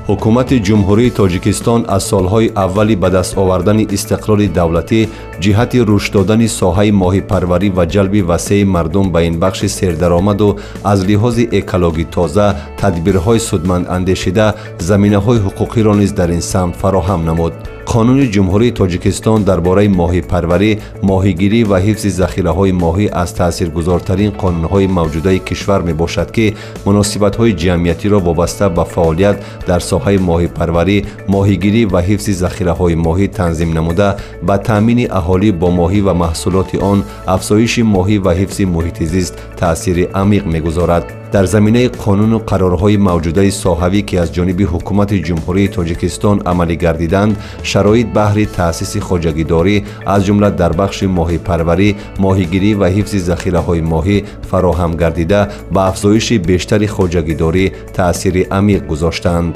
ҳукумати ҷумҳурии тоҷикистон аз солҳои аввали ба даст овардани истиқлоли давлатӣ ҷиҳати рушд додани соҳаи моҳипарварӣ ва ҷалби васеъи мардум ба ин бахши сердаромаду аз лиҳози экологӣ тоза тадбирҳои судмандандешида заминаҳои ҳуқуқиро низ дар ин самт фароҳам намуд. қонуни ҷумҳурии тоҷикистон дар бораи моҳипарварӣ, моҳигирӣ ва ҳифзи захираҳои моҳӣ аз таъсиргузортарин қонунҳои мавҷудаи кишвар мебошад, ки муносибатҳои ҷамъиятиро вобаста ба фаъолият дар соҳаи моҳипарварӣ, моҳигирӣ ва ҳифзи захираҳои моҳӣ танзим намуда, ба таъмини аҳолӣ бо моҳӣ ва маҳсулоти он, афзоиши моҳӣ ва ҳифзи муҳити зист таъсири амиқ мегузорад. дар заминаи қонуну қарорҳои мавҷудаи соҳавӣ ки аз ҷониби ҳукумати ҷумҳурии тоҷикистон амалӣ гардиданд, шароит баҳри таъсиси хоҷагидорӣ аз ҷумла дар бахши моҳипарварӣ, моҳигирӣ ва ҳифзи захираҳои моҳӣ фароҳам гардида, ба афзоиши бештари хоҷагидорӣ таъсири амиқ гузоштаанд.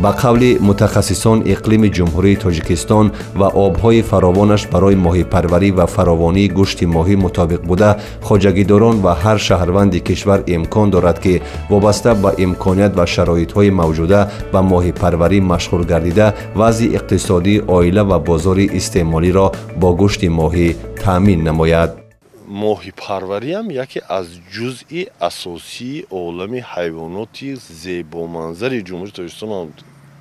ба қавли мутахассисон, иқлими ҷумҳурии тоҷикистон ва обҳои фаровонаш барои моҳипарварӣ ва фаровонии гӯшти моҳӣ мутобиқ буда, хоҷагидорон ва ҳар шаҳрванди кишвар имкон дорад, ки вобаста ба имконият ва шароитҳои мавҷуда ба моҳипарварӣ машғул гардида, вазъи иқтисодии оила ва бозори истеъмолиро бо гӯшти моҳӣ таъмин намояд. моҳипарварӣ ҳам яке аз ҷузъи асосии олами ҳайвоноти зебоманзари ҷумҳурии тоҷикистон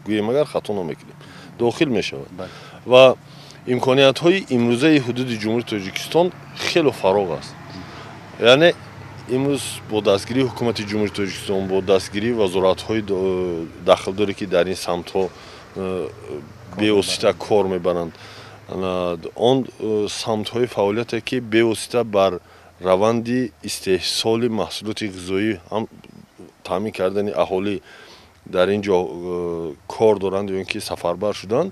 гӯем агар хато намекунем дохил мешавад ва имкониятҳои имрӯзаи ҳудуди ҷумҳурии тоҷикистон хело фароғ аст. яъне имрӯз бо дастгирии ҳукумати ҷумҳурии тоҷикистон, бо дастгирии вазоратҳои дахлдоре ки дар ин самтҳо бевосита кор мебаранд, он самтҳои фаъолияте ки бевосита бар раванди истеҳсоли маҳсулоти ғизоӣ ҳам таъмин кардани аҳолӣ дар ин ҷо кор доранд ё ин ки сафарбар шуданд,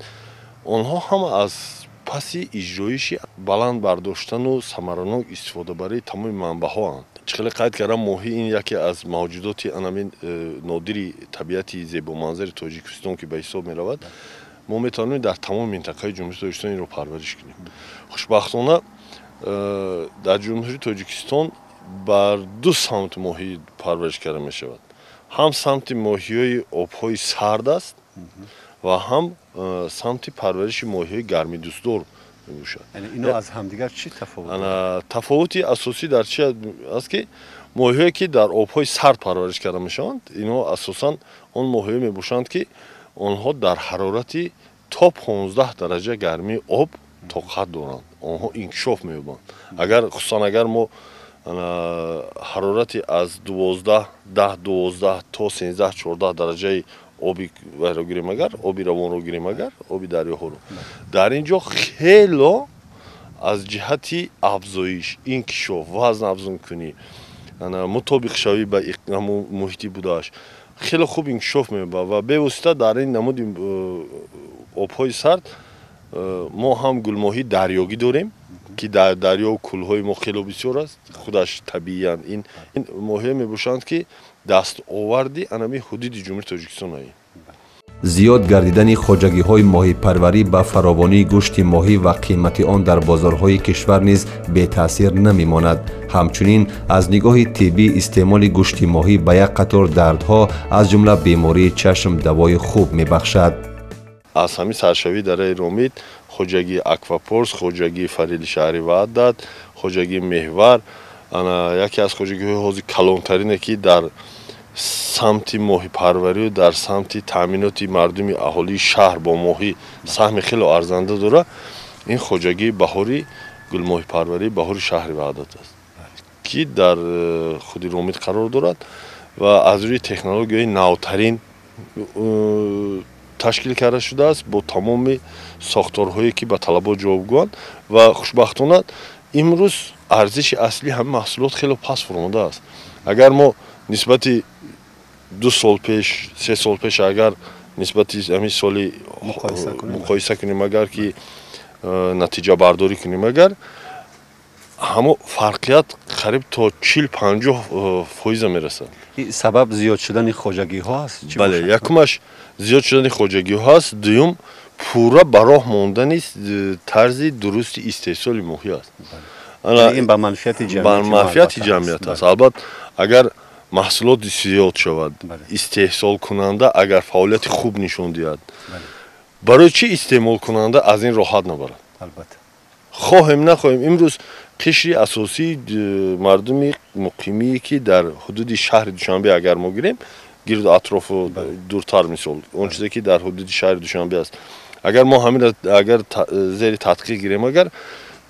онҳо ҳама аз паси иҷроиши баланд бардоштану самаранок истифодабарии тамоми манбаъҳоанд. чӣ хеле қайд кардам, моҳӣ ин яке аз мавҷудоти анамин нодири табиати зебоманзари тоҷикистон ки ба ҳисоб меравад. мо метавонем дар тамоми минтақаи ҷумҳурии тоҷикистон инро парвариш кунем. хушбахтона дар ҷумҳурии тоҷикистон бар ду самт моҳӣ парвариш карда мешавад. ҳам самти моҳиҳои обҳои сард аст ва ҳам самти парвариши моҳиҳои гармидӯстдор мебошад. ино аз ҳамдигар чӣ тафовут дорад? тафовути асосӣ дар чи аст ки моҳиҳое ки дар обҳои сард парвариш карда мешаванд, инҳо асосан он моҳиҳое мебошанд ки онҳо дар ҳарорати то 15 дараҷа гармии об тоқат доранд. онҳо инкишоф меёбанд. хусусан агар мо ҳарорати аз 10-12 то 13-14 дараҷаи оби вайро гирем агар, оби равонро гирем агар, оби дарёҳоро, дар ин ҷо хело аз ҷиҳати афзоиш, инкишоф, вазн афзункунӣ, мутобиқшавӣ ба муҳити будааш хело хуб инкишоф меёбад ва бевосита дар ин намуди обҳои сард мо ҳам гулмоҳии дарёгӣ дорем ки дар дарёу кӯлҳои мо хело бисёр аст, худаш табииян ин моҳие мебошанд ки дастоварди анами ҳудуди ҷумҳурии тоҷикистон аст. зиёд гардидани хоҷагиҳои моҳипарварӣ ба фаровонии гӯшти моҳӣ ва қимати он дар бозорҳои кишвар низ бетаъсир намемонад. ҳамчунин аз нигоҳи тиббӣ истеъмоли гӯшти моҳӣ ба як қатор дардҳо аз ҷумла бемории чашм давои хуб мебахшад. аз ҳамин саршавии дараи ромид, хоҷагии аквапорс, хоҷагии фарили шаҳри ваҳдат, хоҷагии меҳвар яке аз хоҷагиҳои ҳозир калонтарине ки дар самти моҳипарварию дар самти таъминоти мардуми аҳолии шаҳр бо моҳӣ саҳми хело арзанда дорад. ин хоҷагии баҳори гулмоҳипарварии баҳори шаҳри ваҳдат аст ки дар худи ромид қарор дорад ва аз рӯи технологияҳои навтарин ташкил карда шудааст бо тамоми сохторҳое ки ба талабот ҷавобгоанд ва хушбахтона имрӯз арзиши аслии ҳамин маҳсулот хело паст фуромадааст. агар мо нисбати 2 сол пеш 3 сол пеш агар нисбати ҳамин соли муқоиса кунем агар ки натиҷабардорӣ кунем агар ҳамо фарқият қариб то 40-50% мерасад. сабаб зиёд шудани хоҷагиҳо аст? бале, якумаш зиёд шудани хоҷагиҳо аст, дуюм пурра ба роҳ мондани тарзи дурусти истеҳсоли моҳӣ аст. ин ба манфиати ҷамъият ҷамъият аст. албат агар маҳсулот зиёд шавад. Истеҳсолкунанда агар фаъолияти хуб нишон диҳад, барои чӣ истеъмолкунанда аз ин роҳат набарад? хоҳем нахоҳем имрӯз қишри асосии мардуми муқимие ки дар ҳудуди шаҳри Душанбе агар мо гирем, гирду атрофу дуртар мисол он чизе ки дар ҳудуди шаҳри Душанбе аст, агар мо ҳаминро агар зери тадқиқ гирем, агар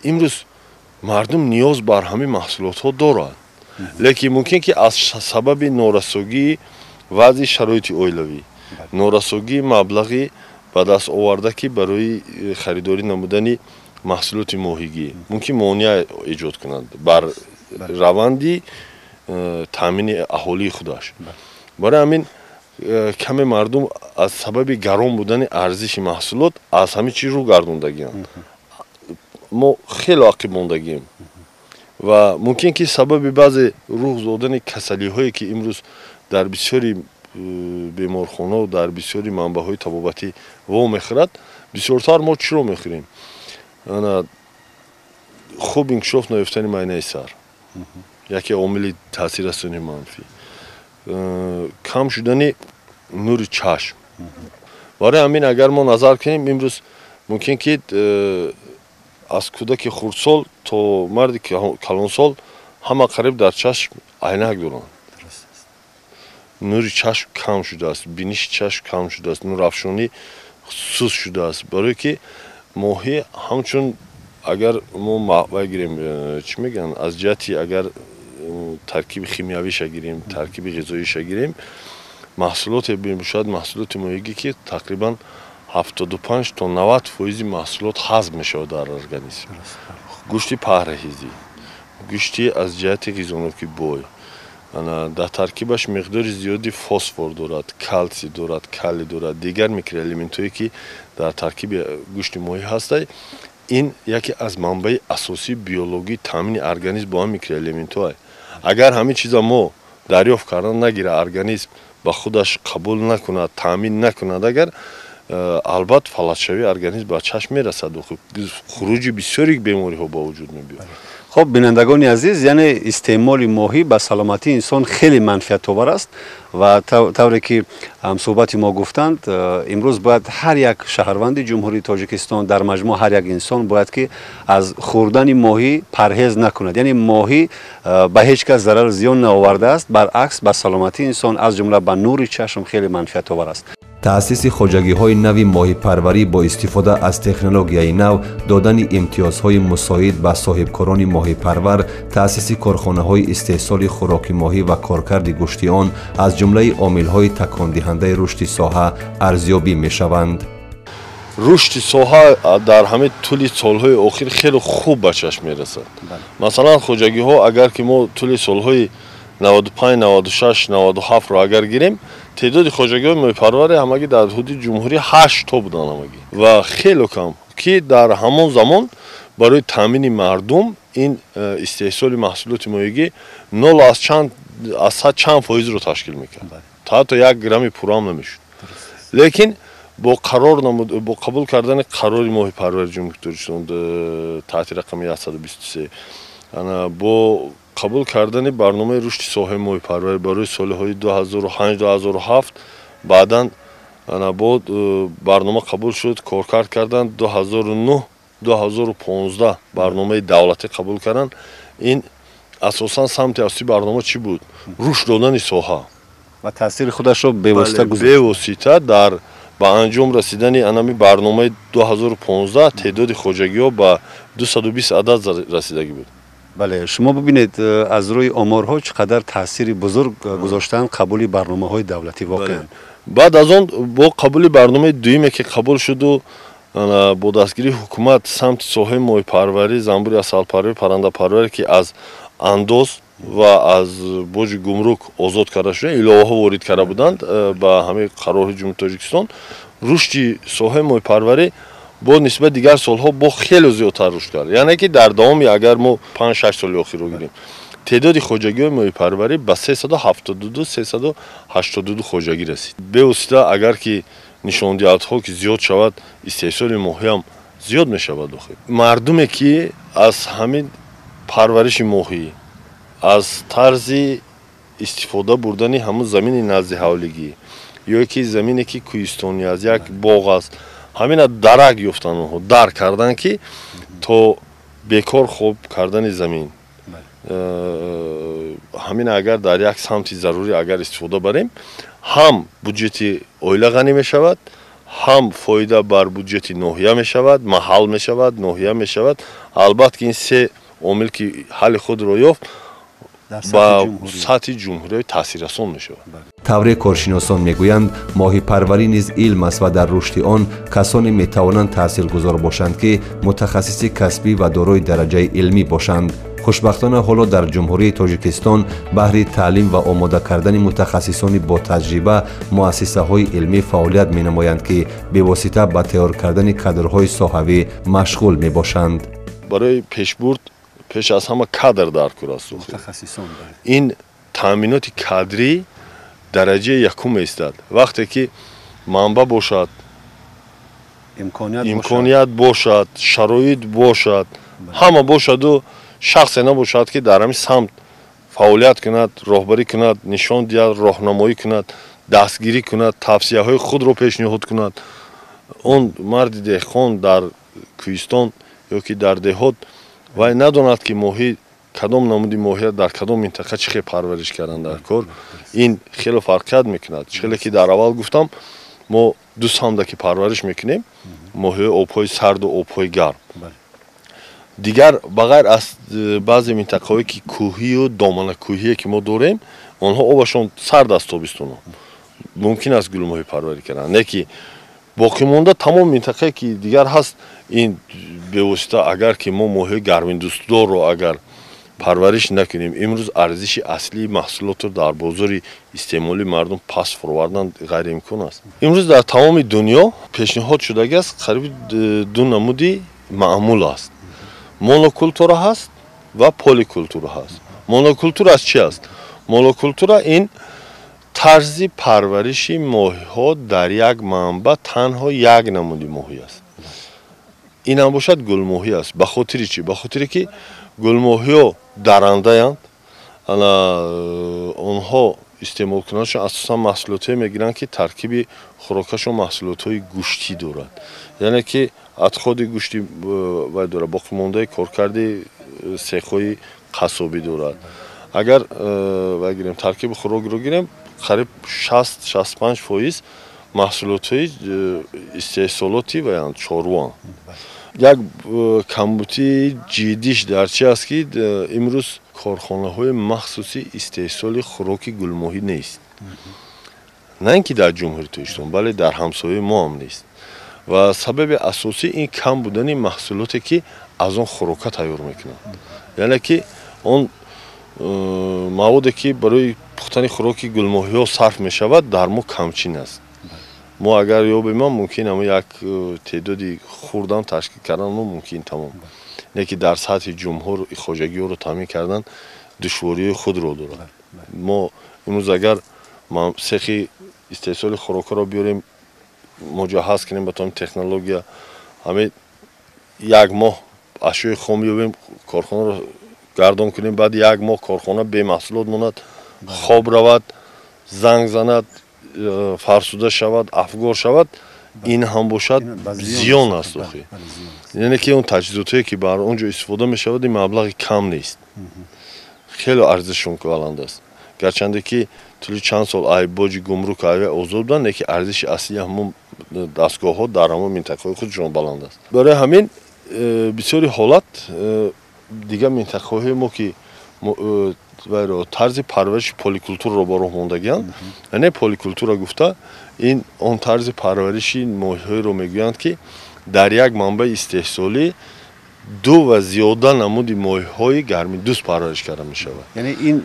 имрӯз мардум ниёз бар ҳамин маҳсулотҳо дорад, лекин мумкин ки аз сабаби норасогии вазъи шароити оилавӣ, норасогии маблағи ба даст оварда ки барои харидорӣ намудани маҳсулоти моҳигӣ мумкин монеа эҷод кунад бар раванди таъмини аҳолии худаш. Барои ҳамин каме мардум аз сабаби гарон будани арзиши маҳсулот аз ҳамин чиз рӯ гардондагианд. Мо хеле ақиб мондагием ва мумкин ки сабаби баъзе рух додани касалиҳое ки имрӯз дар бисёри беморхонаҳо дар бисёри манбаъҳои табобатӣ вомехӯрад, бисёртар мо чиро мехӯрем? хуб инкишоф наёфтани майнаи сар яке омили таъсиррасони манфӣ, кам шудани нури чашм. Барои ҳамин агар мо назар кунем, имрӯз мумкин ки аз кӯдаки хурдсол то марди калонсол ҳама қариб дар чашм айнак доранд. нури чашм кам шудааст, биниши чашм кам шудааст, нурафшонӣ суст шудааст, барое ки моҳӣ ҳамчун агар мо гирем чӣ мегӯянд, аз ҷиҳати агар таркиби химиявиша гирем, таркиби ғизоиша гирем, маҳсулоте бошад, маҳсулоти моҳигӣ ки тақрибан 75 то 90% маҳсулот ҳазм мешавад дар организм. Гӯшти паҳраҳизӣ, гӯшти аз ҷиҳати ғизоноки бой, дар таркибаш миқдори зиёди фосфор дорад, калтсий дорад, калий дорад, дигар микроэлементҳое ки дар таркиби гӯшти моҳӣ ҳастанд. Ин яке аз манбаи асосии биологии таъмини организм бо ҳам микроэлементҳое. Агар ҳамин чиза мо дарёфт кардан нагира, организм ба худаш қабул накунад, таъмин накунад, агар албат фалатшавии организм ба чашм мерасад, хуруҷи бисёри бемориҳо ба вуҷуд мебиёд. خب بینندگان عزیز، یعنی استعمال ماهی به سلامتی انسان خیلی منفعت آور است و طوری که هم صحبت ما گفتند، امروز باید هر یک شهروند جمهوری تاجیکستان در مجموع هر یک انسان باید که از خوردن ماهی پرهیز نکند. یعنی ماهی به هیچ کس ضرر زیان نآورده است، برعکس به سلامتی انسان از جمله به نور چشم خیلی منفعت آور است. تأسیس خوجگی‌های نوی ماهیپروری با استفاده از تکنولوژی نو، دادن امتیازهای مساعد به صاحبکاران ماهیپرور، تأسیس کارخانه‌های استحصال خوراک ماهی و کارکرد گوشت آن از جمله عامل‌های تکان دهنده رشد ساحه ارزیابی می‌شوند. رشد ساحه در همه طول سال‌های اخیر خیلی خوب به چشم می‌رسد. مثلا خوجگی‌ها اگر که ما طول سال‌های 95 96 97 رو اگر گیریم، تعداد خوجگی‌های ماهیپروری همگی در حدود جمهوری 8 تا بودن همگی و خیلی کم که در همان زمان برای تامین مردم این استحصال محصولات ماهیگی 0 از 100 چند فایز رو تشکیل میکرد. تا حتی 1 گرم پورام نمیشد. لیکن با قبول کردن قرار ماهیپروری جمهوری تاجیکستان تحت رقم 123 با قبول کردن برنامه رشد ساحه ماهیپروری برای سالهای 2005 2007 بعداً با برنامه قبول شد، کارکرد کردن 2009 2015 برنامه دولتی قبول کردن. این اساساً سمت اصلی برنامه چی بود؟ رشد دادن ساحه و تاثیر خودش رو به واسطه در با انجام رسیدن انمی برنامه 2015 تعداد خوجگی‌ها به 220 عدد رسیدگی بود. بله، شما ببینید از روی آمارها چقدر تاثیر بزرگ گذاشتن قبول برنامه‌های دولتی واقعا. بعد از اون با قبول برنامه دویمی که قبول شد و با دستگیری حکومت سمت ساحه ماهیپروری، زنبوری، عسل‌پروری، پرنده‌پروری که از اندوز و از بوج گمرک آزاد کرده شده، ایلاها وارد کرده بودند به همه قرارهای جمهوری تاجیکستان، رشد ساحه ماهیپروری با نسبت دیگر سالها با خیلی زیادتر رشد کرد. یعنی که در دامی اگر ما 5-6 سال اخیر رو گیریم، تعداد خوجگی‌های ماهیپروری به 372 382 خوجگی رسید. به واسطه اگر که نشاندهی‌ها که زیاد شود، استحصال ماهی هم زیاد می‌شود. مردمی که از همین پرورش ماهی، از طرز истифода бурдани ҳамун замини назди ҳавлигӣ ё ки замине ки кӯҳистони аст як боғ аст ҳамина дарак ёфтан онҳо дар кардан ки то бекор хоб кардани замин ҳамина агар дар як самти зарурӣ агар истифода барем ҳам буҷети оила ғанӣ мешавад ҳам фоида бар буҷети ноҳия мешавад маҳал мешавад ноҳия мешавад албатта ки ин се омил ки ҳалли худро ёфт ба сатҳи ҷумҳурӣ таъсиррасон мешавад. тавре коршиносон мегӯянд моҳипарварӣ низ илм аст ва дар рушди он касоне метавонанд таъсиргузор бошанд ки мутахассиси касбӣ ва дорои дараҷаи илмӣ бошанд. хушбахтона ҳоло дар ҷумҳурии тоҷикистон баҳри таълим ва омода кардани мутахассисони ботаҷриба муассисаҳои илмӣ фаъолият менамоянд ки бевосита ба тайёр кардани кадрҳои соҳавӣ машғул мебошанд. барои пешбурд пеш аз ҳама кадр дар кор аст. ин таъминоти кадрӣ дараҷаи якум меистад. вақте ки манба бошад имконият бошад шароит бошад ҳама бошаду шахсе набошад ки дар ҳамин самт фаъолият кунад роҳбарӣ кунад нишон диҳад роҳнамоӣ кунад дастгирӣ кунад тавсияҳои худро пешниҳод кунад он марди деҳқон дар кӯҳистон ё ки дар деҳот вай надонад ки моҳӣ кадом намуди моҳия дар кадом минтақа чӣ хел парвариш карданд дар кор ин хело фарқият мекунад хеле ки дар аввал гуфтам мо ду самда ки парвариш мекунем моҳиёи обҳои сарду обҳои гарм дигар ба ғайр аз баъзе минтақаҳое ки кӯҳию доманакӯҳие ки мо дорем онҳо обашон сард аст тобистоно мумкин аст гулмоҳӣ парварӣ карданд не ки боқимонда тамом минтақае ки дигар ҳаст ин бевосита агар ки мо моҳиёи гармидӯстдорро агар парвариш накунем имрӯз арзиши аслии маҳсулотро дар бозори истеъмоли мардум паст фуровардан ғайриимкон аст. имрӯз дар тамоми дунё пешниҳод шудагӣ аст қариби ду намуди маъмул аст. монокултура ҳаст ва поликултура ҳаст. монокултура аз чи аст? монокултура ин тарзи парвариши моҳиҳо дар як манба танҳо як намуди моҳӣ аст. инам бошад гулмоҳӣ аст. ба хотири чӣ? ба хотире ки гулмоҳиҳо дарандаянд онҳо истеъмолкунандашон асосан маҳсулотҳое мегиранд ки таркиби хӯрокашон маҳсулотҳои гӯштӣ дорад яъне ки адходи гӯшти вай дорад боқимондаи коркарди сехҳои қассобӣ дорад агар вай гирем таркиби хӯрокро гирем қариб 60-65% маҳсулотҳои истеҳсолоти ваянд чорвоанд як камбудии ҷиддиш дар чи аст ки имрӯз корхонаҳои махсуси истеҳсоли хӯроки гулмоҳӣ нест на ин ки дар ҷумҳурии тоҷикистон бале дар ҳамсояи мо ҳам нест ва сабаби асосӣ ин кам будани маҳсулоте ки аз он хӯрока тайёр мекунанд яъне ки он маводе ки барои пухтани хӯроки гулмоҳиҳо сарф мешавад дар мо камчин аст мо агар ёбем мумкин ам як теъдоди хурдам ташкил кардан мумкин тамом не ки дар сатҳи ҷумҳур хоҷагиҳоро таъмин кардан душвориҳои худро дорад мо имрӯз агар сехи истеҳсоли хӯрокаро биёрем муҷаҳҳаз кунем ба томи технология ҳамин як моҳ ашёи хом ёбем корхонаро гардон кунем баъди як моҳ корхона бемаҳсулот монад хоб равад занг занад фарсуда шавад афгор шавад ин ҳам бошад зиён аст охи яъне ки он таҷҳизотое ки бар он ҷо истифода мешавад ин маблағи кам нест хело арзишшон баланд аст гарчанде ки тӯли чанд сол ай боҷи гумрук айва озод буданд не ки арзиши аслии ҳамон дастгоҳҳо дар ҳамон минтақаҳои худшон баланд аст барои ҳамин бисёри ҳолат дигар минтақаҳои мо ки тарзи парвариши поликултураро ба роҳ мондагианд яъне поликултура гуфта ин он тарзи парвариши моҳиҳоеро мегӯянд ки дар як манбаи истеҳсолӣ ду ва зиёда намуди моҳиҳои гармидӯст парвариш карда мешавад яъне ин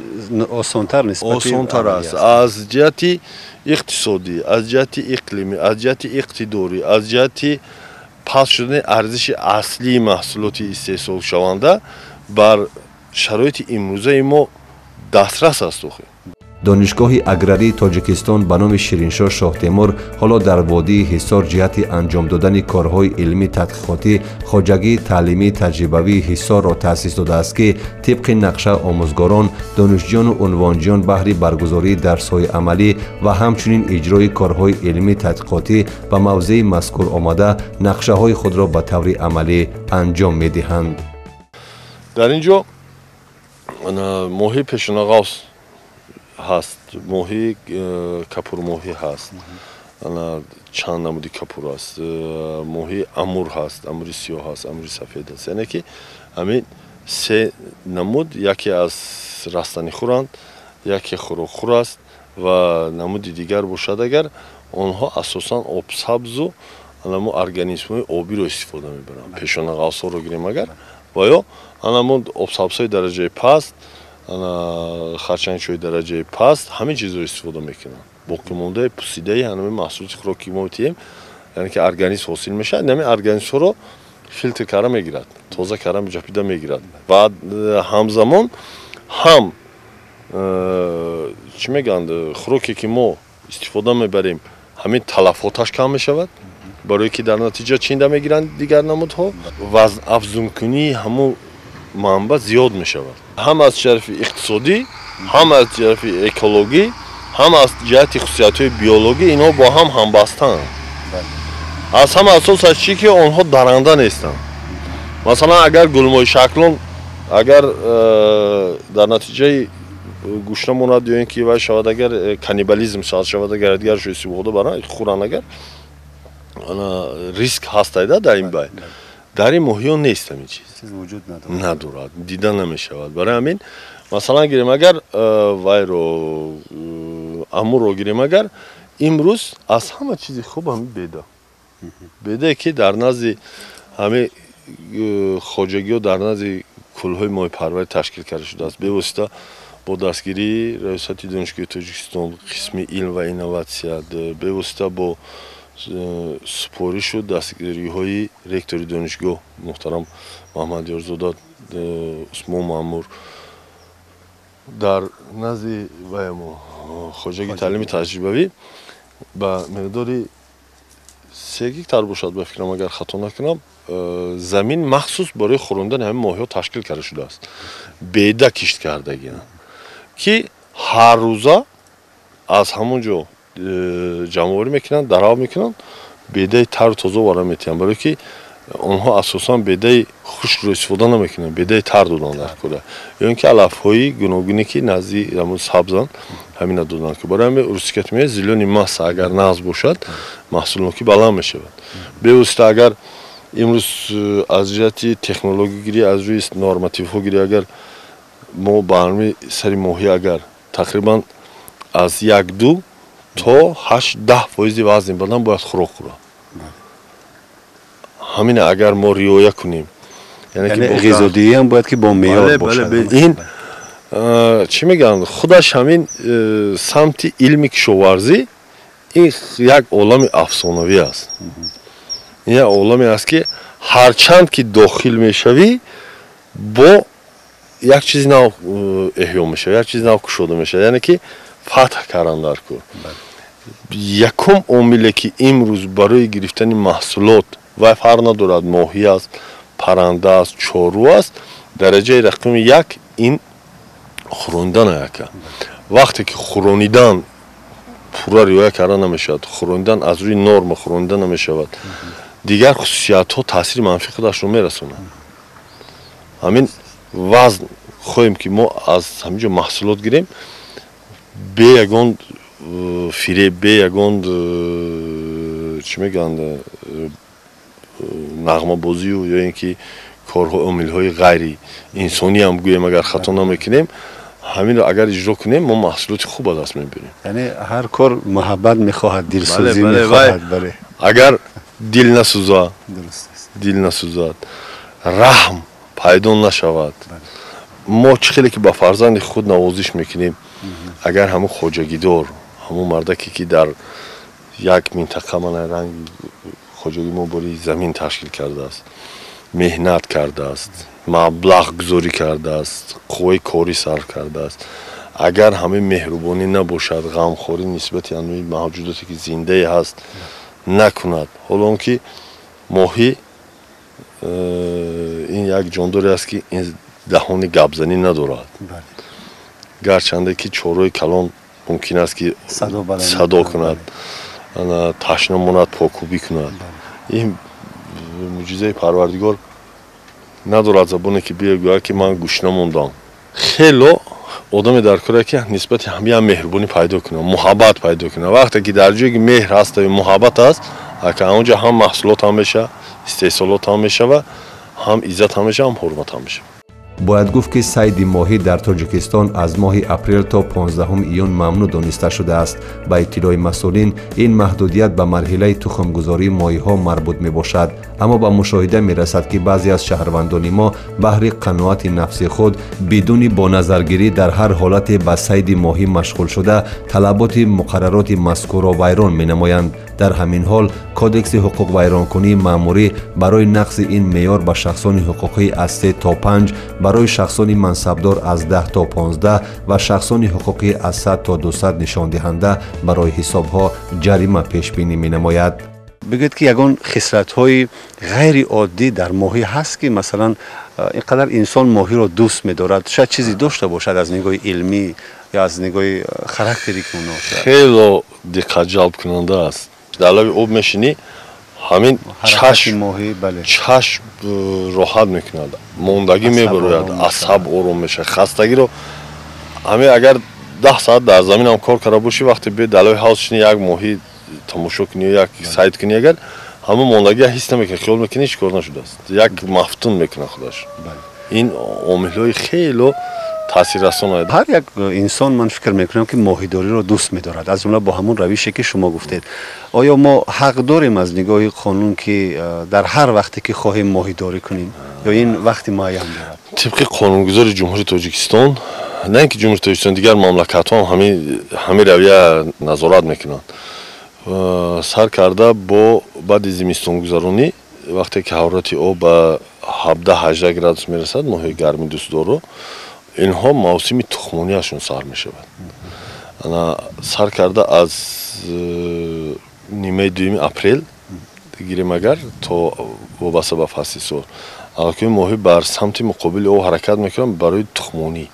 осонтар нисбати осонтар аст аз ҷиҳати иқтисодӣ аз ҷиҳати иқлимӣ аз ҷиҳати иқтидорӣ аз ҷиҳати паст шудани арзиши аслии маҳсулоти истеҳсолшаванда бар шароити имрӯзаи мо дастрас аст охе دانشگاه اگراری تاجیکستان به نام شیرینشاه شاه تیمور حالا در وادی حصار جهت انجام دادن کارهای علمی تحقیقاتی خواجگی تعلیمی تجربوی حصار را تأسیس داده است که طبق نقشه آموزگاران دانشجویان و عنوانجویان بهر برگزاری درس‌های عملی و همچنین اجرای کارهای علمی تحقیقاتی به موضع مذکور آمده نقشه‌های خود را به طور عملی انجام می‌دهند. در اینجا ماهی پشناغاس هست، ماهی کپور ماهی هست، چند نمودی کپور هست، ماهی امور هست، اموری سیاه هست، اموری سفید هست. یعنی که همین سه نمود، یکی از رستنی خورند، یکی خوراکخور است و نمودی دیگر باشد. اگر آنها اساساً آب سبز و ارگانیسم‌های آبی رو استفاده می‌برند. پشناغاس رو گیریم اگر و یا анамуд обсабсои дараҷаи паст, харчангчои дараҷаи паст, ҳамин чизро истифода мекунанд. боқимондаи пусидаи ҳамин маҳсулоти хӯроки мо тием, яъне ки организм ҳосил мешавад, ҳамин организмҳоро филтр карда мегирад, тоза карда ҷапида мегирад. Баъд ҳамзамон ҳам чӣ мегӯянд, хӯроке ки мо истифода мебарем, ҳамин талафоташ кам мешавад, барое ки дар натиҷа чинда мегиранд дигар намудҳо, вазнафзункунии ҳамон манбаъ зиёд мешавад. ҳам аз ҷаҳати иқтисодӣ, ҳам аз ҷаҳати экологӣ, ҳам аз ҷаҳати хусусиятҳои биологӣ инҳо бо ҳам ҳамбастанд. аз ҳама асос аз чӣ ки онҳо даранда нестанд. масалан агар гулмои шаклон агар дар натиҷаи гӯшта монад ё ин ки вай шавад, агар каннибализм шавад, агар дигарашо истифода баранд хӯранд, агар риск ҳастайда дар ин бай. дар ин моҳиё нест ҳамин чиз. надорад, дида намешавад. барои ҳамин масалан гирем агар вайро амурро гирем агар имрӯз аз ҳама чизи хуб ҳамин беда. бедае ки дар назди ҳамин хоҷагиҳо дар назди кӯлҳои моҳипарварӣ ташкил карда шудааст. бевосита бо дастгирии раёсати донишгоҳи Тоҷикистон, қисми илм ва инноватсия, бевосита бо супоришу дастгириҳои ректори донишгоҳ муҳтарам Маҳмад Ёрзода Усмон Маъмур дар назди хоҷагии таълими таҷрибавӣ ба миқдори 3 гектар бошад, ба фикрам агар хато накунам, замин махсус барои хӯрондани ҳамин моҳиҳо ташкил карда шудааст. беда кишт кардагианд ки ҳар рӯза аз ҳамон ҷо ҷамъоварӣ мекунанд, дарав мекунанд, бедаи тару тоза вара метиҳанд, барое ки онҳо асосан бедаи хушкро истифода намекунанд, бедаи тар доданд дар кора. ё ин ки алафҳои гуногуне ки назди сабзанд ҳамина доданд, ки барои ҳамин русикатмияи зилёни масса агар нағз бошад, маҳсулнокӣ баланд мешавад. бевосита агар имрӯз аз ҷиҳати технологигирӣ, аз рӯи нормативҳо гирӣ, агар мо барномаи сари моҳӣ агар тақрибан аз 1-2 то 8-10% вазни бадан бояд хӯрок хӯрад. ҳамина агар мо риоя кунем, яъне ғизодиӣ ҳам бояд ки бо меъёр бошад. ин чӣ мегӯянд, худаш ҳамин самти илми кишоварзӣ ин як олами афсонавӣ аст. ин як оламе аст ки ҳарчанд ки дохил мешавӣ, бо як чизи нав эҳё мешавад, як чизи нав кушода мешавад, яъне ки фатҳ кардан дар кор. якум омиле ки имрӯз барои гирифтани маҳсулот вай фарқ надорад, моҳӣ аст, парранда аст, чору аст, дараҷаи рақами 1 ин хӯрондан яка. вақте ки хӯронидан пурра риоя карда намешавад, хӯронидан аз рӯи норма хӯронида намешавад, дигар хусусиятҳо таъсири манфии худашро мерасонад. ҳамин вазн хоҳем ки мо аз ҳамин ҷо маҳсулот гирем, бе ягон фиреб, бе ягон чӣ мегӯянд нағмабозию ё ин ки корҳо омилҳои ғайри инсониам гӯем агар хато намекунем, ҳаминро агар иҷро кунем, мо маҳсулоти хуб ба даст мебирем. яъне ҳар кор муҳаббат мехоҳад, дилсӯзӣ мехоҳад. агар дил насӯзад, раҳм пайдо нашавад, мо чӣ хеле ки ба фарзанди худ навозиш мекунем, агар ҳамон хоҷагидор, ҳамон мардаке ки дар як минтақа ранги хоҷагӣ мо бори замин ташкил кардааст, меҳнат кардааст, маблағ гузорӣ кардааст, қувваи корӣ сарф кардааст, агар ҳамин меҳрубонӣ набошад, ғамхорӣ нисбати анвои мавҷудоте ки зиндае ҳаст накунад. ҳоло он ки моҳӣ ин як ҷондоре аст ки даҳони гапзанӣ надорад. гарчанде ки чорои калон мумкин аст ки садо кунад, ташна монад, покӯбӣ кунад. ин муъҷизаи парвардигор надорад забоне ки биё гӯяд ки ман гӯшна мондам. хело одаме дар кора ки нисбати ҳамиам меҳрубонӣ пайдо кунад, муҳаббат пайдо кунад. вақте ки дар ҷое ки меҳр ҳаставу муҳаббат аст, онҷо ҳам маҳсулот ҳам меша, истеҳсолот ҳам мешава, ҳам иззат ҳам меша, ҳам ҳурмат ҳам меша. бояд гуфт ки сайди моҳӣ дар тоҷикистон аз моҳи апрел то 15 июн мамнӯъ дониста шудааст. ба иттилои масъулин ин маҳдудият ба марҳилаи тухмгузории моҳиҳо марбут мебошад, аммо ба мушоҳида мерасад ки баъзе аз шаҳрвандони мо баҳри қаноати нафси худ бидуни боназаргирӣ дар ҳар ҳолате ба сайди моҳӣ машғул шуда талаботи муқаррароти мазкурро вайрон менамоянд. дар ҳамин ҳол кодекси ҳуқуқвайронкунии маъмурӣ барои нақси ин меъёр ба шахсони ҳуқуқӣ аз 3 то 5, барои шахсони мансабдор аз 10 то 15 ва шахсони ҳуқуқӣ аз 100 то 200 нишондиҳанда барои ҳисобҳо ҷарима пешбинӣ менамояд. бигӯед ки ягон хислатҳои ғайриоддӣ дар моҳӣ ҳаст ки масалан инқадар инсон моҳиро дӯст медорад, шояд чизе дошта бошад аз нигоҳи илмӣ ё аз нигоҳи характери куношад? хело диққатҷалб кунанда аст. дар лаби об мешинӣ, ҳамин чашм роҳат мекунад, мондагӣ мебарояд, асаб ором мешавад, хастагиро ҳамин агар 10 соат дар заминам кор карда бошӣ, вақте бе дар лаби ҳавз шини як моҳӣ тамошо кунӣ ё як сайд кунӣ, агар ҳамин мондагиа ҳис намекунӣ, хиёл мекунӣ ҳеҷ кор нашудааст, як мафтун мекунад худаш. ин омилҳои хело таъсиррасон аст. ҳар як инсон ман фикр мекунам ки моҳидориро дӯст медорад, аз ҷумла бо ҳамун равише ки шумо гуфтед. оё мо ҳақ дорем аз нигоҳи қонун ки дар ҳар вақте ки хоҳем моҳидорӣ кунем ё ин вақти муайян дорад? тибқи қонунгузори ҷумҳурии тоҷикистон, на ин ки ҷумҳурии тоҷикистон, дигар мамлакатҳо ҳам ҳамин равия назорат мекунанд. сар карда бо баъди зимистонгузаронӣ, вақте ки ҳарорати об ба 17-18 градус мерасад, моҳиҳои гарми дӯстдоро, инҳо мавсими тухмонияшон сар мешавад. сар карда аз нимаи 2 апрел гирем агар то вобаста ба фасли сол, аллакои моҳӣ бар самти муқобили об ҳаракат мекунад барои тухмонӣ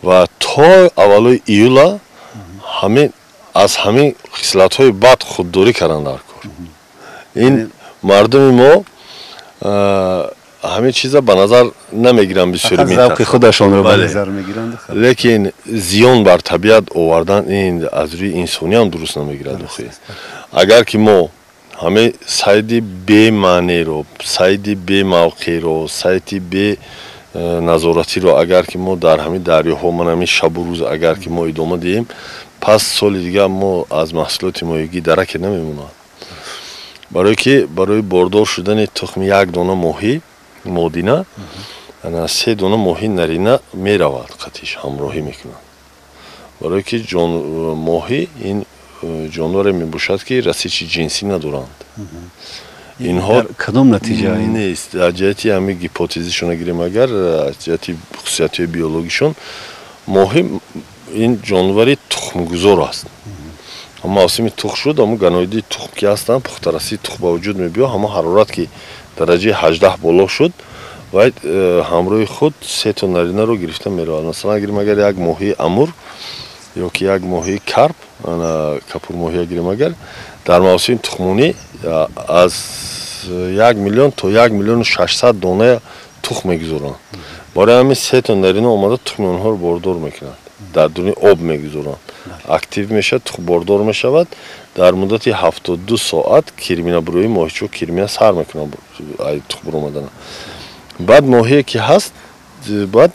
ва то аввалои июла аз ҳамин хислатҳои бад худдорӣ карданд дар кор. ин мардуми мо ҳамин чиза ба назар намегиранд, бисёри завқи худашонро ба назар мегиранд, лекин зиён бар табиат овардан ин аз рӯи инсониям дуруст намегирад. агар ки мо ҳамин сайди бемаънеро, сайди бемавқеъро, сайди беназоратиро агар ки мо дар ҳамин дарёҳо манами шабу рӯз агар ки мо идома диҳем, пас соли дигар мо аз маҳсулоти моҳигӣ дараке намемонад. барое ки барои бордор шудани тухми як дона моҳӣ модина 3 дона моҳӣ нарина меравад, қатиш ҳамроҳӣ мекунад. барое ки моҳӣ ин ҷоноре мебошад ки расичи ҷинсӣ надоранд. инҳо кадом натиҷа нест аз ҷиҳати ҳамин гипотезишон гирем, агар аз ҷиҳати хусусиятҳои биологишон, моҳӣ ин ҷонвари тухмгузор аст. мавсими тухм шуд, ҳамун ганоидии тухм ки ҳастанд, пухтарасии тухм ба вуҷуд мебиёд, ҳамон ҳарорат ки дараҷаи 18 боло шуд, вай ҳамроҳи худ 3 то наринаро гирифта меравад. масалан гирем агар як моҳии амур ё ки як моҳии карп, капурмоҳия гирем агар дар мавсими тухмонӣ аз 1 миллион то 1 миллион 600 дона тухм мегузоранд. барои ҳамин 3 то нарина омада тухми онҳоро бордор мекунад, дар дуни об мегузоранд, актив мешавад, тухм бордор мешавад. дар муддати 72 соат кирминабурӯи моҳичо кирмина сар мекунад тухм буромадана. баъд моҳие ки ҳаст, баъд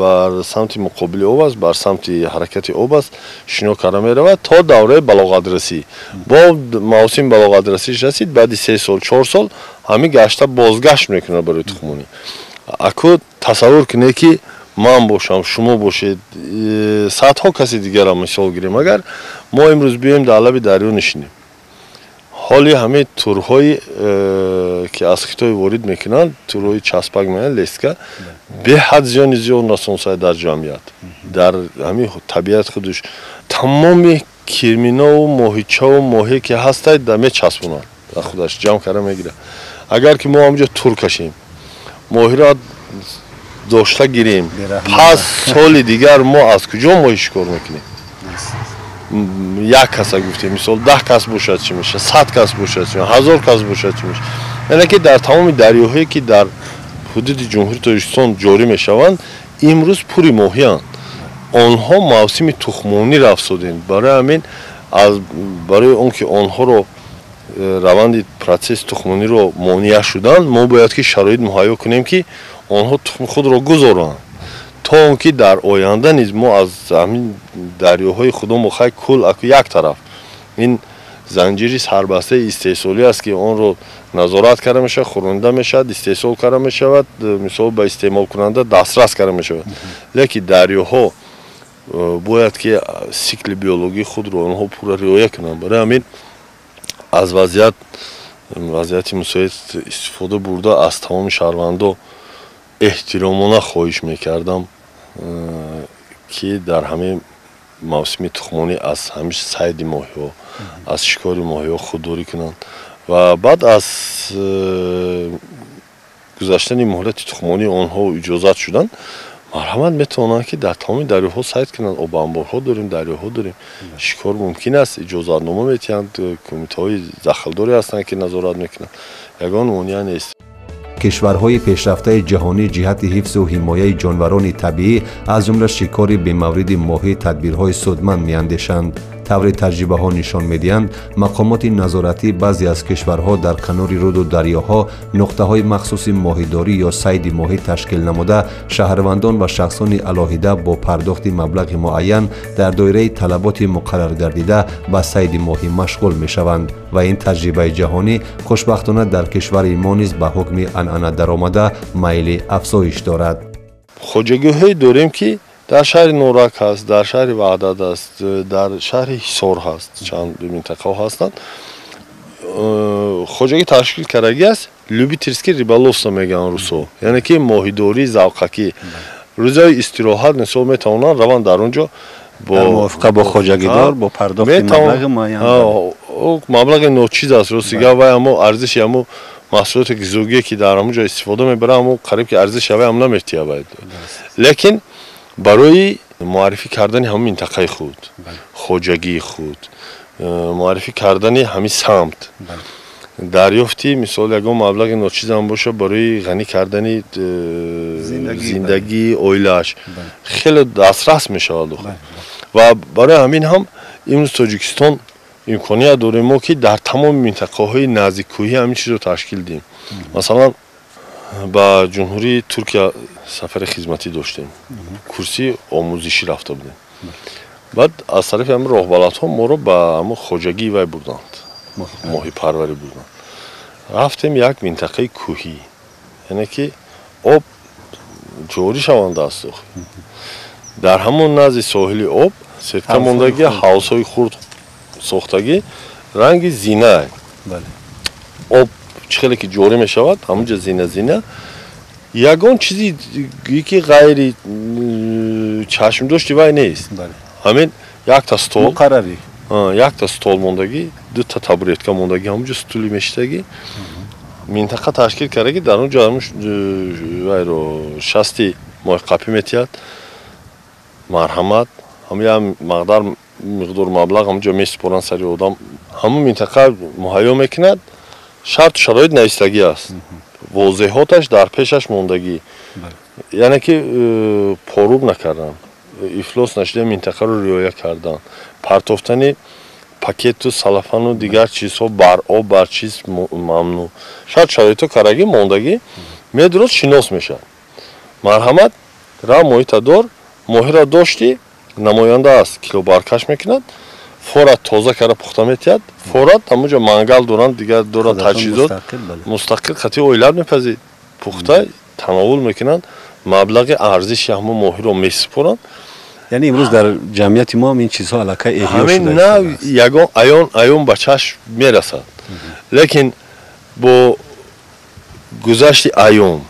бар самти муқобили об аст, бар самти ҳаракати об аст, шино карда меравад то давраи балоғатрасӣ. бо мавсими балоғатрасиш расид, баъди 3 сол 4 сол ҳамин гашта бозгашт мекунад барои тухмонӣ. аку тасаввур кунед ки ман бошам, шумо бошед, садҳо каси дигарам мисол гирем, агар мо имрӯз биёем дар лаби дарё нишинем, ҳоли ҳамаи турҳои ки аз Хитой ворид мекунанд, турҳои часпак меянд, леска, беҳад зиёни зиёд насонсай дар ҷамъият, дар ҳамаи табиат худаш тамоми кирминову моҳичаву моҳие ки ҳастад мечаспонад, дар худаш ҷамъ карда мегирад. Агар ки мо ҳамҷо тур кашем, моҳиро дошта гирем, пас соли дигар мо аз куҷо моҳӣ шикор мекунем? Як каса гуфтем, мисол 10 кас бошад чӣ меша, 100 кас бошад чӣ меша, 1000 кас бошад чӣ меша. яъне ки дар тамоми дарёҳое ки дар ҳудуди ҷумҳурии Тоҷикистон ҷорӣ мешаванд, имрӯз пури моҳиянд. онҳо мавсими тухмониро афсуданд. барои ҳамин барои он ки онҳоро раванди протсесси тухмониро монеа шуданд, мо бояд ки шароит муҳайё кунем ки онҳо тухми худро гузоранд, то он ки дар оянда низ мо аз ҳамин дарёҳои худо мохай кул як тараф ин занҷири сарбастаи истеҳсолӣ аст ки онро назорат карда мешавад, хӯронда мешавад, истеҳсол карда мешавад, мисол ба истеъмолкунанда дастрас карда мешавад. лекин дарёҳо бояд ки сикли биологии худро онҳо пурра риоя кунанд. барои ҳамин аз вазъияти мусоид истифода бурда аз тамоми шаҳрвандо эҳтиромона хоҳиш мекардам ки дар ҳамаи мавсими тухмонӣ аз ҳамиша сайди моҳиҳо, аз шикори моҳиҳо худдорӣ кунанд ва баъд аз гузаштани муҳлати тухмонии онҳо иҷозат шудан, марҳамат метавонанд ки дар тамоми дарёҳо сайд кунанд. обанборҳо дорем, дарёҳо дорем, шикор мумкин аст, иҷозатнома метиҳанд, кумитаҳои дахлдоре ҳастанд ки назорат мекунанд. ягон монеа нест. кишварҳои пешрафтаи ҷаҳонӣ ҷиҳати ҳифзу ҳимояи ҷонварони табиӣ аз ҷумла шикори бемавриди моҳӣ тадбирҳои судманд меандешанд. таври таҷрибаҳо нишон медиҳанд, мақомоти назоратӣ баъзе аз кишварҳо дар канори руду дарёҳо нуқтаҳои махсуси моҳидорӣ ё сайди моҳӣ ташкил намуда, шаҳрвандон ва шахсони алоҳида бо пардохти маблағи муайян дар доираи талаботи муқаррар гардида ба сайди моҳӣ машғул мешаванд ва ин таҷрибаи ҷаҳонӣ хушбахтона дар кишвари мо низ ба ҳукми анъана даромада майли афзоиш дорад. хоҷагиҳое дорем ки дар шаҳри Норак ҳаст, дар шаҳри Ваҳдат аст, дар шаҳри Ҳисор ҳаст, чанд минтақаҳо ҳастанд. хоҷагӣ ташкил кардаги аст, любительский риболовство мегӯянд русҳо, яъне ки моҳидорӣ завқакӣ. рӯзаи истироҳат мисол метавонанд раванд дар он ҷо дар мувофиқа бо хоҷагидор бо пардохти маблағи муайян. маблағи ночиз аст ростига вай ҳамо арзиши ҳамо маҳсулоти ғизогие ки дар ҳамон ҷо истифода мебарад, ҳамо қариб ки арзиши вай ҳам наметиҳад. лекин барои муаррифӣ кардани ҳамин минтақаи худ, хоҷагии худ, муаррифӣ кардани ҳамин самт, дарёфти мисол ягон маблағи ночиз ҳам бошад барои ғанӣ кардани зиндагии оилааш хеле дастрас мешавад. ва барои ҳамин ҳам имрӯз Тоҷикистон имконият дорем мо ки дар тамоми минтақаҳои наздиккӯҳӣ ҳамин чизро ташкил диҳем. масалан ба ҷумҳурии Туркия сафари хизматӣ доштем, курси омӯзишӣ рафта будем. баъд аз тарафи ҳамин роҳбалатҳо моро ба ҳамон хоҷагии вай бурданд, моҳипарварӣ бурданд. рафтем як минтақаи кӯҳӣ, яъне ки об ҷорӣ шавандааст. дар ҳамон назди соҳили об сетка мондагӣ, ҳавзҳои хурд сохтагӣ, ранги зина, об чӣ хеле ки ҷорӣ мешавад, ҳамонҷо зина. ягон чизи ки ғайри чашмдошти вай нест. ҳамин якта стол муқаррарӣ, якта стол мондагӣ, дута табуретка мондагӣ, ҳамонҷо стули мешитагӣ, минтақа ташкил кардагӣ, дар он ҷо вайро шасти моҳиқапӣ метиҳад, марҳамат, ҳамин миқдор маблағ ҳамонҷо месупоранд сари одам, ҳамон минтақа муҳайё мекунад. шарту шароит навистагӣ аст, возеҳоташ дар пешаш мондагӣ, яъне ки поруб накардан, ифлос нашудан минтақаро риоя кардан, партофтани пакету салафану дигар чизҳо бар об бар чиз мамнӯъ. шарту шароитҳо кардагӣ мондагӣ медурад шинос мешавад. марҳамат ра моҳитадор моҳиро дошти намоянда аст, килобаркаш мекунад, форат тоза карда пухта метиҳад, форат ҳамонҷо мангал доранд, дигар дорад таҷҳизот мустақил қатъи оилат мепазид, пухта тановул мекунанд, маблағи арзиши ҳамон моҳиро месупоранд. یعنی امروز در جمعیت ما هم این چیزها علاقه احیا شده همین نه یگان ایون به چشم میرسد، لیکن با گذشت ایام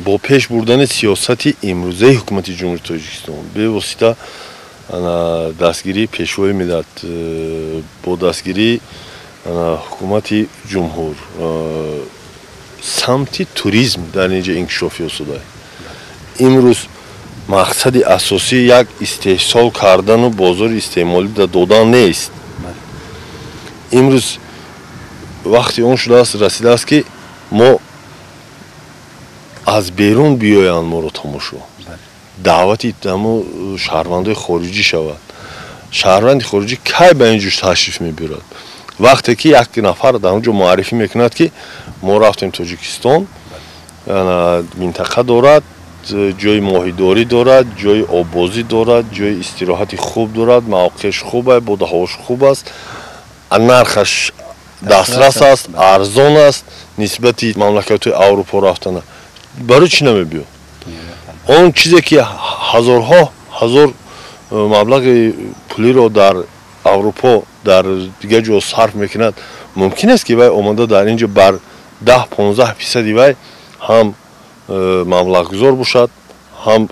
با پیش بردن سیاست امروزه حکومت جمهوری تاجیکستان به واسطه دستگیری پیشوای ملت با دستگیری حکومت جمهور سمت توریسم در اینجا انکشافی شده. امروز مقصد اساسی یک استحصال کردن و بازار استعمالی دادن نیست. امروز وقتی اون شده است رسیده است که ما از بیرون بیایند ما رو تماشا دعوتی دمو شهروندای خارجی شود. شهروند خارجی کی به اینجا تشریف میبرد؟ وقتی که یک نفر در اونجا معرفی میکند که ما رفتیم تاجیکستان، منطقه دارد، جای ماهیداری دارد، جای آببازی دارد، جای استراحتی خوب دارد، موقعش خوبه، بوده‌هاش خوب است، نرخش دسترس است، ارزان است نسبت مملکت اروپا رفتن. برای چی نمیبیاد؟ اون چیزی که هزار مبلغ پولی رو در اروپا در دیگه جا صرف میکند، ممکن است که وای اومده در اینجا بر 10-15% وای هم مبلغ گذار باشد، هم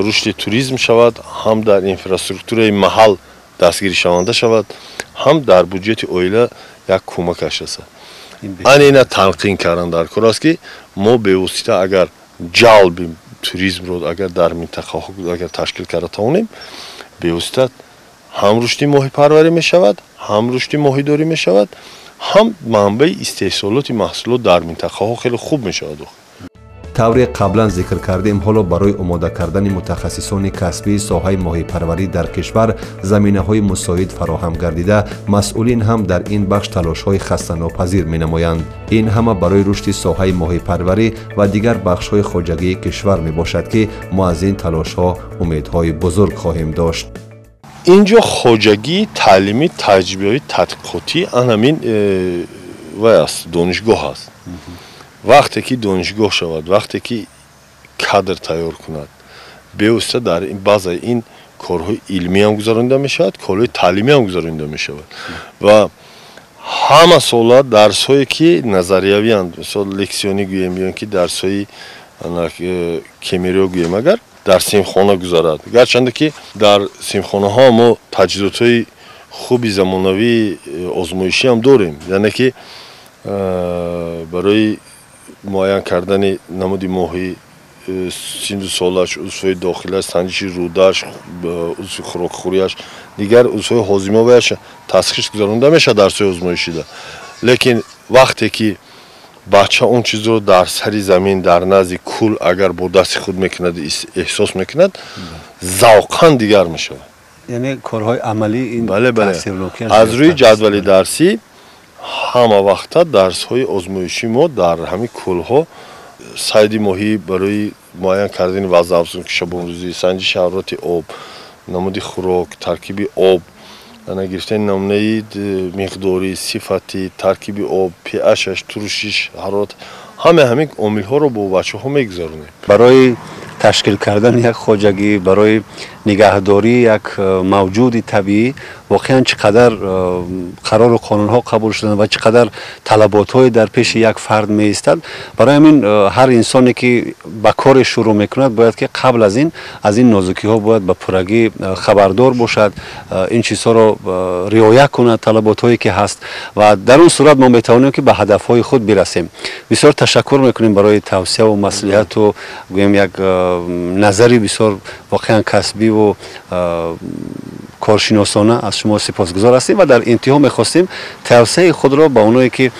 رشد توریسم شود، هم در اینفراستراکچور محل دستگیری شونده شود، هم در بودجت اویله یک کمکش است. اینا تلقین کردن در کار است که ما به واسطه اگر جلب توریسم رو اگر در منطقه اگر تشکیل کرده تونیم، به واسطه هم رشد ماهی پروری می شود، هم رشد ماهیداری می شود، هم منبع استحصالات محصولات در منطقه ها خیلی خوب می شود. طوری قبلا ذکر کردیم حالا برای آماده کردن متخصصان کسبی ساحه ماهی پروری در کشور زمینه های مساعد فراهم گردیده، مسئولین هم در این بخش تلاش های خسته ناپذیر می نمایند. این همه برای رشد ساحه ماهی پروری و دیگر بخش های خواجگی کشور می باشد که ما از این تلاش ها امیدهای بزرگ خواهیم داشت. اینجا خواجگی تعلیمی تجربی تحقیقاتی همین است، دانشگاه است. وقتی که دانشگاه شود، وقتی که کادر تیار کند، به واسطه در این بعض این کارهای علمی هم گذرانده می شود، کارهای تعلیمی هم گذرانده می شود و همه سالات درس هایی که نظریوی اند، مثلا لکسیونی گویم یا که درس های کیمیایی گویم اگر در سیمخانه گذارد، گرچند که در سیمخانه ها ما تجهیزات های خوبی زمانوی آزمایشی هم داریم، یعنی که برای معاین کردن نمود ماهی سیند سالش، عضوهای داخلش، سنجش رودش، عضو خوراکخوریش، دیگر عضوهای هاضمه ویش تسخیص گذارنده میشه درس آزمایشی ده. لیکن وقتی که بچه اون چیز رو در سری زمین در نزد کل اگر با دست خود میکند احساس میکند، ذوقاً دیگر میشه. یعنی کارهای عملی این تاثیر نوکر از روی جدول درسی همه وقتا درس های آزمایشی ما در همین کل ها صید ماهی برای معاین کردن وضع افزون که شبانروزی، سنجش حرارت آب، نمود خوراک، ترکیب آب، گرفتن نمونه مقداری، صفتی، ترکیب آب، پی اشش، ترشش، حرارت، همین عامل ها رو با بچه ها میگذارونیم. برای تشکیل کردن یک خواجگی، برای نگهداری یک موجود طبیعی واقعا چقدر قرار و قانون ها قبول شدن و چقدر طلبات های در پیش یک فرد می ایستد. برای همین هر انسانی که به کار شروع میکند باید که قبل از این نازکی ها باید به پرگی خبردار باشد، این چیزها رو رعایت کند، طلبات هایی که هست و در اون صورت ما میتوانیم که به هدف های خود برسیم. بسیار تشکر میکنیم برای توصیه و مصلحت و گویم یک نظری بسیار واقعا کسبی و کارشناسانه از شما سپاسگزار هستیم و در انتها میخواستیم توصیه خود را با اونایی که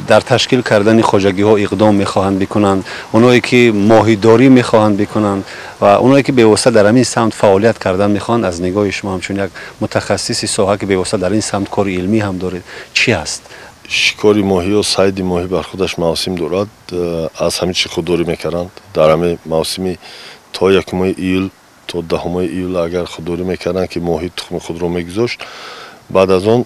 در تشکیل کردن خواجگی ها اقدام میخواهند بکنند، اونایی که ماهیداری میخواهند بکنند و اونایی که به واسطه در همین سمت فعالیت کردن میخواهند، از نگاه شما همچون یک متخصص ساحه که به واسطه در این سمت کار علمی هم دارید، چی هست؟ شکار ماهی و صید ماهی بر خودش موسم دارد. از همین چی خودداری میکردند در همین موسمی تا 1 ایول تا 10 ایول اگر خودداری میکردن که ماهی تخم خود رو میگذاشت، بعد از آن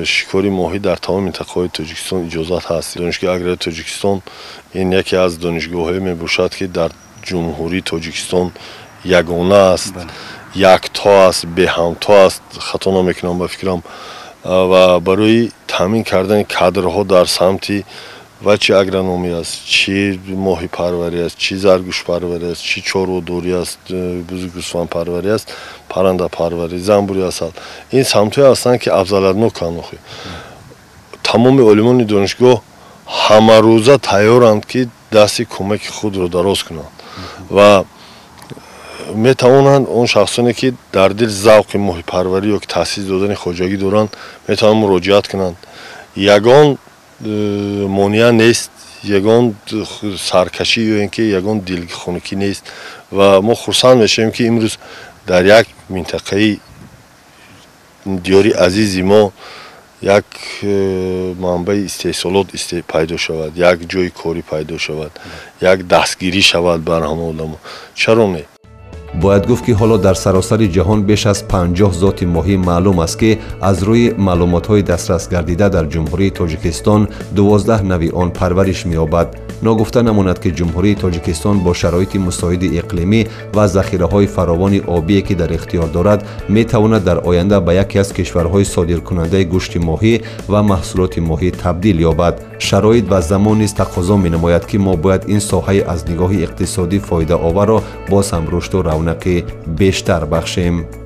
شکار ماهی در تمام منطقه های تاجیکستان اجازت هست. دانشگاه اگراری تاجیکستان این یکی از دانشگاه های می باشد که در جمهوری تاجیکستان یگانه است. якто аст беҳамто аст хато намекунам ба фикрам ва барои таъмин кардани кадрҳо дар самти ва чи агрономӣ аст чи моҳипарварӣ аст чи заргӯшпарварӣ аст чи чорводорӣ аст бузуггӯсфандпарварӣ аст паррандапарварӣ занбурӣ асал ин самтҳое ҳастанд ки афзалиятноканд тамоми олимони донишгоҳ ҳамарӯза тайёранд ки дасти кӯмаки худро дароз кунанд ва метавонанд он шахсоне ки дар дил завқи моҳипарварӣ ё ки таъсис додани хоҷагӣ доранд метавонанд муроҷиат кунанд ягон монеа нест ягон саркашӣ ё ин ки ягон дилхунукӣ нест ва мо хурсанд мешавем ки имрӯз дар як минтақаи диёри азизи мо як манбаи истеҳсолот пайдо шавад як ҷойи корӣ пайдо шавад як дастгирӣ шавад бар ҳама одамо чаро не бояд гуфт ки ҳоло дар саросари ҷаҳон беш аз 50 зоти моҳӣ маълум аст ки аз рӯи маълумотҳои дастрасгардида дар ҷумҳурии тоҷикистон 12 нави он парвариш меёбад ногуфта намонад ки ҷумҳурии тоҷикистон бо шароити мусоиди иқлимӣ ва захираҳои фаровони обие ки дар ихтиёр дорад метавонад дар оянда ба яке аз кишварҳои содиркунандаи гӯшти моҳӣ ва маҳсулоти моҳӣ табдил ёбад шароит ва замон низ тақозо менамояд ки мо бояд ин соҳаи аз нигоҳи иқтисодӣ фоидаоварро боз ҳам рушду равнақи бештар бахшем.